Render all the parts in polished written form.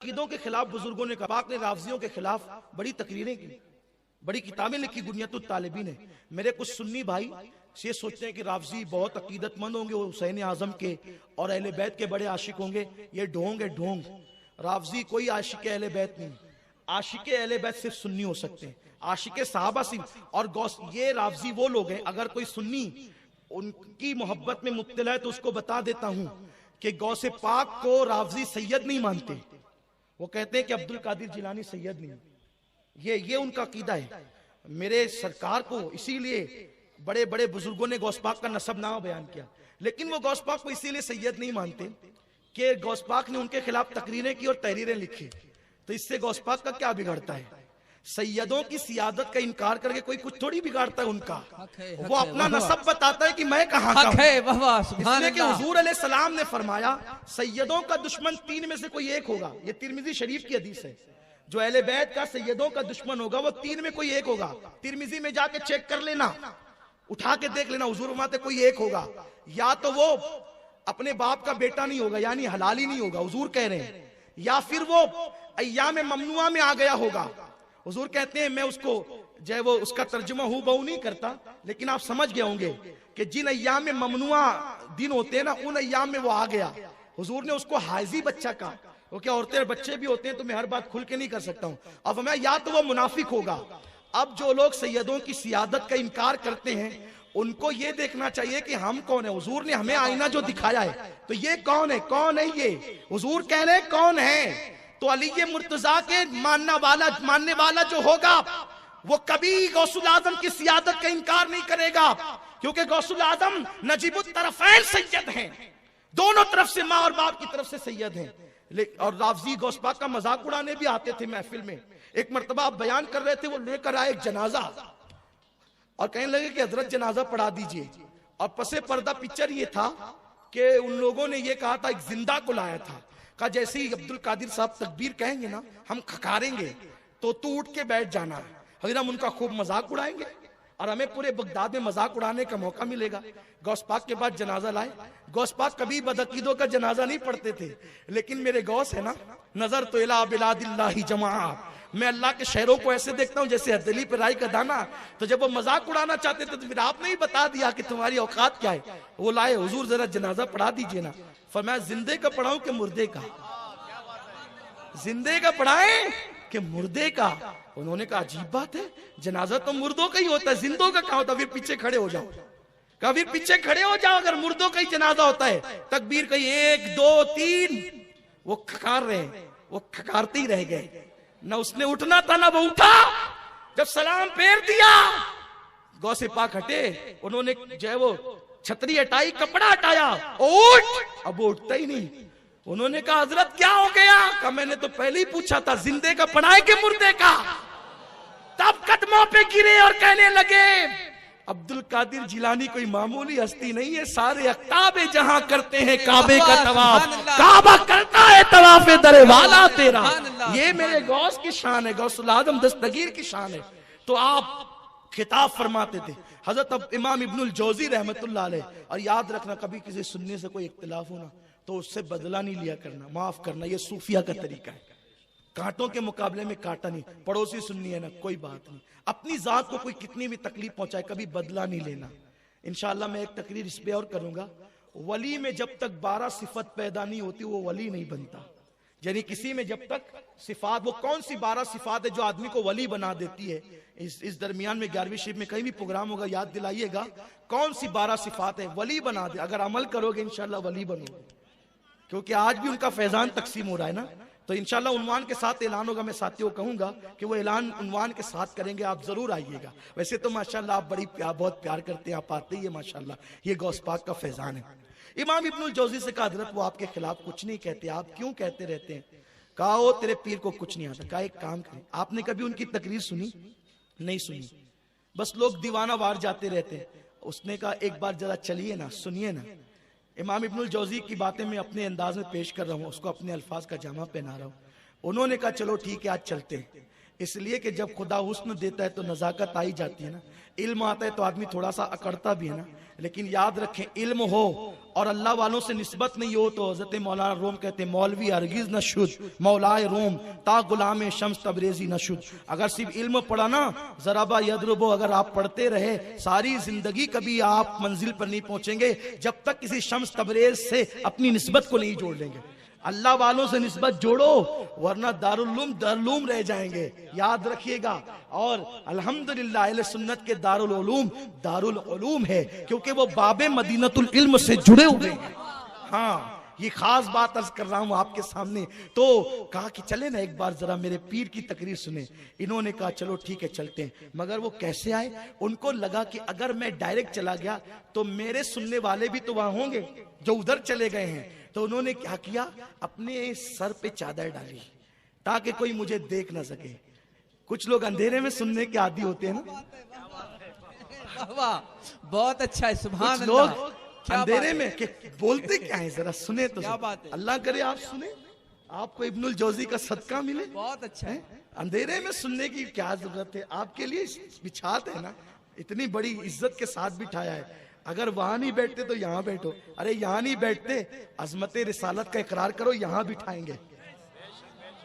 عقیدوں کے خلاف بزرگوں نے کہا، پاک نے رافضیوں کے خلاف بڑی تقریریں کی، بڑی کتابیں لکھی، بنیۃ الطالبین ہے۔ میرے کچھ سنی بھائی یہ سوچتے ہیں کہ رافضی بہت عقیدت مند ہوں گے، وہ حسین اعظم کے اور اہل بیت کے بڑے عاشق ہوں گے، یہ ڈھونگ ہے ڈھونگ۔ رافضی کوئی عاشق اہل بیت نہیں، عاشق اہل بیت صرف سنی ہو سکتے ہیں، عاشق صحابہ صرف۔ اور یہ رافضی وہ لوگ ہیں، اگر کوئی سنی ان کی محبت میں مبتلا ہے تو اس کو بتا دیتا ہوں کہ غوث پاک کو رافضی سید نہیں مانتے، وہ کہتے ہیں کہ عبد القادر جیلانی سید نہیں، یہ ان کا عقیدہ ہے۔ میرے سرکار کو اسی لیے بڑے بڑے بزرگوں نے غوث پاک کا نسب نامہ بیان کیا، لیکن وہ غوث پاک کو اسی لیے سید نہیں مانتے کہ غوث پاک نے ان کے خلاف تقریریں کی اور تحریریں لکھی، تو اس سے غوث پاک کا کیا بگڑتا ہے؟ سیدوں کی سیادت کا انکار کر کے کوئی کچھ تھوڑی بگاڑتا ہے ان کا، وہ اپنا نسب بتاتا ہے کہ میں کہاں کا ہوں۔ اس لیے کہ حضور علیہ السلام نے فرمایا سیدوں کا دشمن تین میں سے کوئی ایک ہوگا، یہ ترمذی شریف کی حدیث ہے، جو اہل بیت کا سیدوں کا دشمن ہوگا وہ تین میں کوئی ایک ہوگا۔ ترمذی میں جا کے چیک کر لینا، اٹھا کے دیکھ لینا، حضور فرماتے کوئی ایک ہوگا، یا تو وہ اپنے باپ کا بیٹا نہیں ہوگا یعنی حلالی نہیں ہوگا، حضور کہہ رہے ہیں، یا پھر وہ ایام ممنوعہ میں آ گیا ہوگا۔ حضور کہتے ہیں میں اس کو وہ اس کا ترجمہ ہو بہو نہیں کرتا، لیکن آپ سمجھ گئے ہوں گے کہ جن ایام میں ممنوعہ دن ہوتے ہیں نا، ان ایام میں وہ آ گیا۔ حضور نے اس کو حائضی بچہ کہا، وہ کیا عورتیں اور بچے بھی ہوتے ہیں تو میں ہر بات کھل کے نہیں کر سکتا ہوں۔ اب میں یا تو وہ منافق ہوگا۔ اب جو لوگ سیدوں کی سیادت کا انکار کرتے ہیں ان کو یہ دیکھنا چاہیے کہ ہم کون ہیں۔ حضور نے ہمیں آئینہ جو دکھایا ہے تو یہ کون ہے، کون ہے یہ؟ حضور کہہ رہے ہیں کون ہے؟ تو علی مرتضیٰ کے ماننے والا جو ہوگا وہ کبھی غوث الاعظم کی سیادت کا انکار نہیں کرے گا، کیونکہ غوث الاعظم نجیب الطرفین سید ہیں، دونوں طرف سے ماں اور باپ کی طرف سے سید ہیں۔ اور رافضی غوث پاک کا مذاق اڑانے بھی آتے تھے محفل میں۔ ایک مرتبہ آپ بیان کر رہے تھے، وہ لے کر آئے ایک جنازہ اور کہنے لگے کہ حضرت جنازہ پڑھا دیجئے، اور پس پردہ پکچر یہ تھا کہ ان لوگوں نے یہ کہا تھا ایک زندہ کو لایا تھا، کہا جیسے ہی عبد القادر صاحب تکبیر کہیں گے نا ہم کھکاریں گے تو اٹھ کے بیٹھ جانا ہے، حضرت ہم ان کا خوب مذاق اڑائیں گے اور ہمیں پورے بغداد میں مذاق اڑانے کا موقع ملے گا۔ غوث پاک کے بعد جنازہ لائے۔ غوث پاک کبھی بدعقیدوں کا جنازہ نہیں پڑھتے تھے، لیکن میرے غوث ہے نا، نظر تو الہ بلاد اللہ جماع، میں اللہ کے شہروں کو ایسے دیکھتا ہوں جیسے ہتھیلی پہ رائی کا دانا۔ تو جب وہ مذاق اڑانا چاہتے تھے تو پھر آپ نے ہی بتا دیا کہ تمہاری اوقات کیا ہے۔ وہ لائے، حضور ذرا جنازہ پڑھا دیجئے نا۔ فرمایا زندے کا پڑھاؤں کہ مردے کا؟ زندے کا پڑھائیں کہ مردے کا؟ انہوں نے کہا عجیب بات ہے، جنازہ تو مردوں کا ہی ہوتا ہے، زندوں کا کہاں ہوتا ہے؟ پھر پیچھے کھڑے ہو جاؤ، کہا پھر پیچھے کھڑے ہو جاؤ، اگر مردوں کا ہی جنازہ ہوتا ہے تکبیر کہی 1 2 3، وہ کھکار رہے ہیں، وہ کھکارتے ہی رہ گئے، نہ اس نے اٹھنا تھا نہ وہ اٹھا۔ جب سلام پھیر دیا غوث پاک ہٹے، انہوں نے جو ہے وہ چھتری ہٹائی، کپڑا ہٹایا، اٹھ، اب وہ اٹھتا ہی نہیں۔ انہوں نے کہا حضرت کیا ہو گیا؟ کہا میں نے تو پہلے ہی پوچھا تھا زندے کا پڑھائے کہ مردے کا؟ تب قدموں پہ گرے اور کہنے لگے عبد القادر جیلانی کوئی معمولی ہستی نہیں ہے، سارے اقطاب جہاں کرتے ہیں کعبے کا طواف، کعبہ کرتا ہے طواف در والا تیرا۔ یہ میرے غوث کی شان ہے، غوث الاعظم دستگیر کی شان ہے۔ تو آپ خطاب فرماتے تھے۔ حضرت امام ابن الجوزی رحمت اللہ علیہ، اور یاد رکھنا کبھی کسی سننے سے کوئی اختلاف ہونا تو اس سے بدلہ نہیں لیا کرنا، معاف کرنا، یہ صوفیہ کا طریقہ ہے۔ کانٹوں کے مقابلے میں کانٹا نہیں، پڑوسی سننی ہے نا کوئی بات نہیں، اپنی ذات کو کوئی کتنی بھی تکلیف پہنچائے کبھی بدلہ نہیں لینا۔ انشاءاللہ میں ایک تقریر اس پہ اور کروں گا، ولی میں جب تک 12 صفت پیدا نہیں ہوتی وہ ولی نہیں بنتا، یعنی کسی میں جب تک صفات، وہ کون سی 12 صفات ہے جو آدمی کو ولی بنا دیتی ہے؟ اس درمیان میں 11ویں شریف میں کہیں بھی پروگرام ہوگا یاد دلائیے گا، کون سی 12 صفات ہے ولی بنا دے، اگر عمل کرو گے انشاءاللہ ولی بنو گے، کیونکہ آج بھی ان کا فیضان تقسیم ہو رہا ہے نا۔ تو انشاءاللہ عنوان کے ساتھ اعلان ہوگا، میں ساتھیوں کو کہوں گا کہ وہ اعلان عنوان کے ساتھ کریں گے، آپ ضرور آئیے گا۔ ویسے تو ماشاءاللہ آپ بہت پیار کرتے ہیں، آپ آتے ہی ہیں ماشاءاللہ، یہ غوث پاک کا فیضان ہے۔ امام ابن الجوزی سے کہا حضرت وہ آپ کے خلاف کچھ نہیں کہتے، آپ کیوں کہتے رہتے ہیں؟ کہا وہ تیرے پیر کو کچھ نہیں آتا۔ کہا ایک کام کریں، آپ نے کبھی ان کی تقریر سنی؟ نہیں سنی، بس لوگ دیوانہ وار جاتے رہتے ہیں۔ اس نے کہا ایک بار ذرا چلیے نا، سنیے نا۔ امام ابن الجوزی کی باتیں میں اپنے انداز میں پیش کر رہا ہوں، اس کو اپنے الفاظ کا جامع پہنا رہا ہوں۔ انہوں نے کہا چلو ٹھیک ہے آج چلتے ہیں۔ اس لیے کہ جب خدا حسن دیتا ہے تو نزاکت آئی جاتی ہے نا. علم آتا ہے تو آدمی تھوڑا سا اکڑتا بھی ہے نا. لیکن یاد رکھیں علم ہو اور اللہ والوں سے نسبت نہیں ہو تو حضرت مولانا روم کہتے ہیں مولوی ہرگز نہ شد مولائے روم تا غلام شمس تبریزی نہ شد. اگر صرف علم پڑھا نا ضربا یضربو اگر آپ پڑھتے رہے ساری زندگی کبھی آپ منزل پر نہیں پہنچیں گے جب تک کسی شمس تبریز سے اپنی نسبت کو نہیں جوڑ لیں گے. اللہ والوں سے نسبت جوڑو ورنہ دارالعلوم رہ جائیں گے. یاد رکھیے گا. اور الحمدللہ اہل سنت کے دارالعلوم ہے کیونکہ وہ باب مدینۃ العلم سے جڑے ہوئے ہیں. ہاں یہ خاص بات عرض کر رہا ہوں آپ کے سامنے. تو کہا کہ چلے نا ایک بار ذرا میرے پیر کی تقریر سنیں. انہوں نے کہا چلو ٹھیک ہے چلتے ہیں. مگر وہ کیسے آئے؟ ان کو لگا کہ اگر میں ڈائریکٹ چلا گیا تو میرے سننے والے بھی تو وہاں ہوں گے جو ادھر چلے گئے ہیں. تو انہوں نے کیا کیا اپنے سر پہ چادر ڈالی تاکہ کوئی مجھے دیکھ نہ سکے. کچھ لوگ اندھیرے میں سننے کے عادی ہوتے ہیں نا. بہت اچھا ہے سبحان کچھ اللہ. لوگ اندھیرے میں کہ بولتے کیا ہیں ذرا سنیں تو. اللہ کرے آپ سنیں آپ کو ابن الجوزی کا صدقہ ملے. بہت اچھا ہے. اندھیرے میں سننے کی کیا ضرورت ہے؟ آپ کے لیے بچھات ہے نا. اتنی بڑی عزت کے ساتھ بٹھایا ہے. اگر وہاں نہیں بیٹھتے تو یہاں بیٹھو. ارے یہاں نہیں بیٹھتے عظمت رسالت کا اقرار کرو یہاں بٹھائیں گے.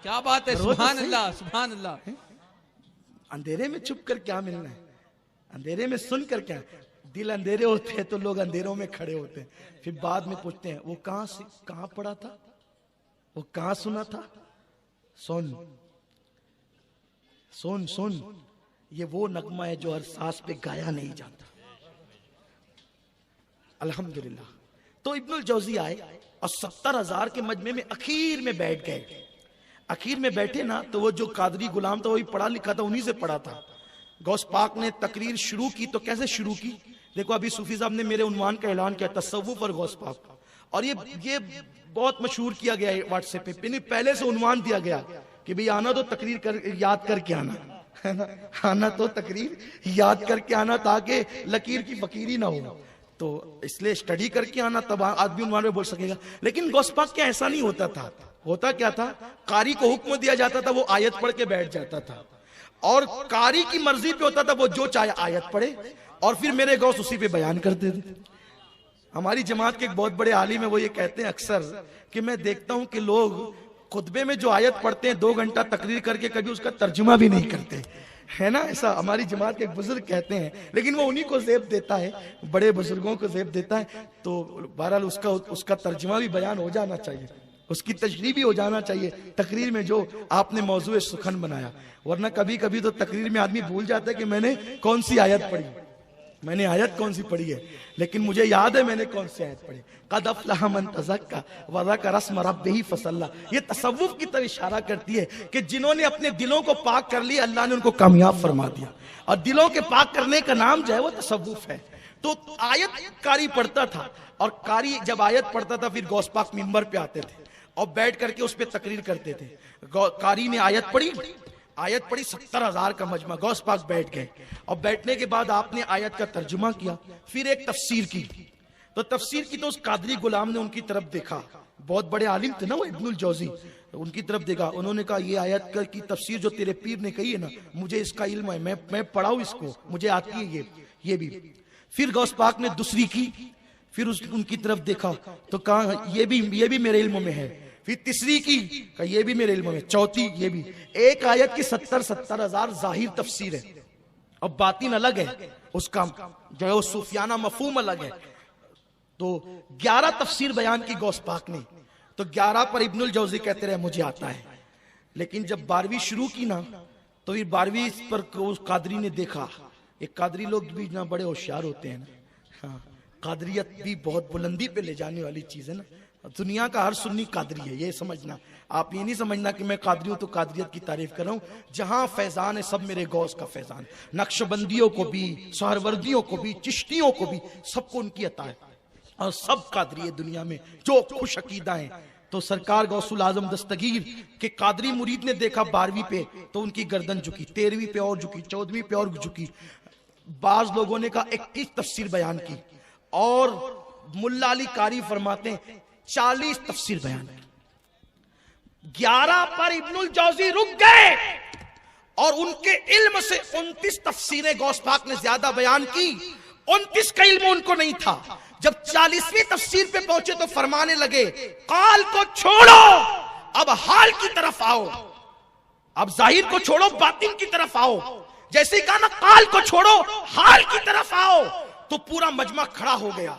کیا بات ہے سبحان اللہ سبحان اللہ. اندھیرے میں چھپ کر کیا ملنا ہے؟ اندھیرے میں سن کر کیا؟ دل اندھیرے ہوتے ہیں تو لوگ اندھیروں میں کھڑے ہوتے ہیں. پھر بعد میں پوچھتے ہیں وہ کہاں پڑھا تھا وہ کہاں سنا تھا. سن یہ وہ نغمہ ہے جو ہر سانس پہ گایا نہیں جاتا. الحمدللہ. تو ابن الجوزی آئے اور 70,000 کے مجمع میں اخیر میں بیٹھ گئے. اخیر میں بیٹھے نا تو وہ جو قادری غلام تھا وہی پڑھا لکھا تھا انہی سے پڑھا تھا. غوث پاک نے تقریر شروع کی تو کیسے شروع کی؟ دیکھو ابھی صوفی صاحب نے میرے عنوان کا اعلان کیا تصوف اور غوث پاک اور یہ بہت مشہور کیا گیا ہے واٹس ایپ پہ. پہلے سے عنوان دیا گیا کہ بھئی آنا تو تقریر یاد کر کے آنا آنا تو تقریر یاد کر کے آنا تاکہ لکیر کی فقیری نہ ہو. تو اس لیے اسٹڈی کر کے آنا تب آدمی عنوان میں بول سکے گا. لیکن غوث پاک کیا ایسا نہیں ہوتا تھا. ہوتا کیا تھا قاری کو حکم دیا جاتا تھا وہ آیت پڑھ کے بیٹھ جاتا تھا اور قاری کی مرضی پہ ہوتا تھا وہ جو چاہے آیت پڑھے اور پھر میرے غوث اسی پہ بیان کرتے تھے. ہماری جماعت کے ایک بہت بڑے عالم ہیں وہ یہ کہتے ہیں اکثر کہ میں دیکھتا ہوں کہ لوگ خطبے میں جو آیت پڑھتے ہیں 2 گھنٹہ تقریر کر کے کبھی اس کا ترجمہ بھی نہیں کرتے ہے نا. ایسا ہماری جماعت کے ایک بزرگ کہتے ہیں لیکن وہ انہی کو زیب دیتا ہے بڑے بزرگوں کو زیب دیتا ہے. تو بہرحال اس کا ترجمہ بھی بیان ہو جانا چاہیے اس کی تشریح بھی ہو جانا چاہیے تقریر میں جو آپ نے موضوع سخن بنایا. ورنہ کبھی کبھی تو تقریر میں آدمی بھول جاتا ہے کہ میں نے کون سی آیت پڑھی میں نے آیت کون سی پڑھی ہے. لیکن مجھے یاد ہے میں نے کون سی آیت پڑھی. قد افلح من تزکا وذکر اسم ربہ فصلی. یہ تصوف کی طرف اشارہ کرتی ہے کہ جنہوں نے اپنے دلوں کو پاک کر لیا اللہ نے ان کو کامیاب فرما دیا. اور دلوں کے پاک کرنے کا نام جو ہے وہ تصوف ہے. تو آیت قاری پڑھتا تھا اور قاری جب آیت پڑھتا تھا پھر غوث پاک منبر پہ آتے تھے اور بیٹھ کر کے اس پہ تقریر کرتے تھے. قاری نے آیت پڑھی 70,000 کا مجمع. غوث پاک بیٹھ گئے اور بیٹھنے کے بعد آپ نے آیت کا ترجمہ کیا پھر ایک تفسیر کی. تو تفسیر کی تو اس قادری غلام نے ان کی طرف دیکھا. بہت بڑے عالم تھے نا وہ ابن الجوزی. ان کی طرف دیکھا انہوں نے کہا یہ آیت کی تفسیر جو تیرے پیر نے کہی ہے نا مجھے اس کا علم ہے میں پڑھاؤں اس کو مجھے آتی ہے یہ بھی. پھر غوث پاک نے دوسری کی پھر ان کی طرف دیکھا تو کہا یہ بھی میرے علم میں ہے. پھر تیسری کی کہ یہ بھی میرے علم میں. چوتھی یہ بھی. ایک آیت کی 70,000 ظاہر تفسیر ہے اور باطن الگ ہے. اس کا جو ہے وہ صوفیانہ مفہوم الگ ہے. تو 11 تفسیر بیان کی غوث پاک نے. تو 11 پر ابن الجوزی کہتے رہے مجھے آتا ہے. لیکن جب 12ویں شروع کی نا تو پھر 12ویں پر قادری نے دیکھا. ایک قادری لوگ بھی نہ بڑے ہوشیار ہوتے ہیں نا. ہاں قادریت بھی بہت بلندی پہ لے جانے والی چیز ہے نا. دنیا کا ہر سنی قادری ہے یہ سمجھنا. آپ یہ نہیں سمجھنا کہ میں قادری ہوں تو قادریت کی تعریف کر رہا ہوں. جہاں فیضان ہے سب میرے غوث کا فیضان. نقشبندیوں کو بھی سہروردیوں کو بھی چشتیوں کو بھی سب کو ان کی عطا ہے اور سب قادری ہے دنیا میں جو خوش عقیدہ ہیں. تو سرکار غوث العظم دستگیر کے قادری مرید نے دیکھا 12ویں پہ تو ان کی گردن جھکی. 13ویں پہ اور جھکی. 14ویں پہ اور جھکی. بعض لوگوں نے کہا 31 تفسیر بیان کی اور ملا علی قاری فرماتے ہیں 40 تفسیر بیان کی. 11 پر ابن الجوزی رک گئے اور ان کے علم سے 29 تفسیریں غوث پاک نے زیادہ بیان کی، 29 کا علم ان کو نہیں تھا۔ جب 40ویں تفسیر پہ پہنچے تو فرمانے لگے قال کو چھوڑو، اب حال کی طرف آؤ، اب ظاہر کو چھوڑو باطن کی طرف آؤ۔ جیسے ہی کہا نا قال کو چھوڑو حال کی طرف آؤ، تو پورا مجمع کھڑا ہو گیا۔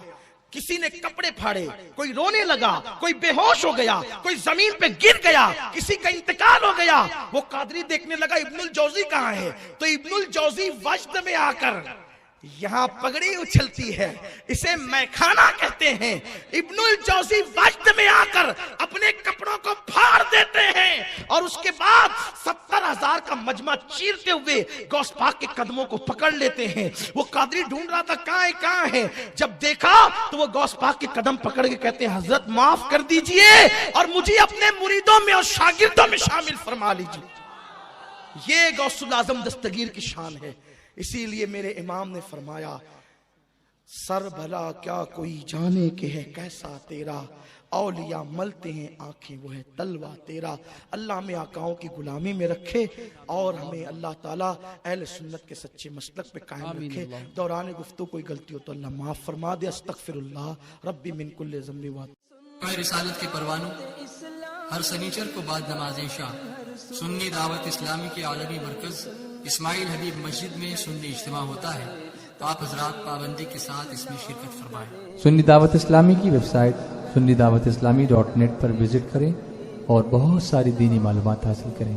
کسی نے کپڑے پھاڑے، کوئی رونے لگا، کوئی بے ہوش ہو گیا، کوئی زمین پہ گر گیا، کسی کا انتقال ہو گیا۔ وہ قادری دیکھنے لگا ابن الجوزی کہاں ہے، تو ابن الجوزی وجد میں آ کر یہاں پگڑی اچھلتی ہے، اسے میخانہ کہتے ہیں۔ ابن الجوزی وجد میں آ کر اپنے کپڑوں کو پھاڑ دیتے ہیں، اور اس کے بعد 70,000 کا مجمع چیرتے ہوئے غوث پاک کے قدموں کو پکڑ لیتے ہیں۔ وہ قادری ڈھونڈ رہا تھا کہاں ہے، جب دیکھا تو وہ غوث پاک کے قدم پکڑ کے کہتے ہیں حضرت معاف کر دیجئے اور مجھے اپنے مریدوں میں اور شاگردوں میں شامل فرما لیجئے۔ یہ غوث الاعظم دستگیر کی شان ہے۔ اسی لیے میرے امام نے فرمایا سر بھلا کیا کوئی جانے کہ ہے کیسا تیرا، اولیاء ملتے ہیں آنکھیں وہ ہے تلوہ تیرا۔ اللہ ہمیں آقاؤں کی غلامی میں رکھے اور ہمیں اللہ تعالیٰ اہل سنت کے سچے مسلک پہ قائم رکھے۔ دوران گفتگو کوئی غلطی ہو تو اللہ معاف فرما دے۔ استغفر اللہ ربی من کل ذنب و رسالت کے پروانوں ہر سنیچر کو بعد نماز عشاء سنی دعوت اسلامی کے عالمی مرکز اسماعیل حبیب مسجد میں سنی اجتماع ہوتا ہے، تو آپ حضرات پابندی کے ساتھ اس میں شرکت فرمائیں۔ سنی دعوت اسلامی کی website sunni dawat islami.net پر وزٹ کریں اور بہت ساری دینی معلومات حاصل کریں۔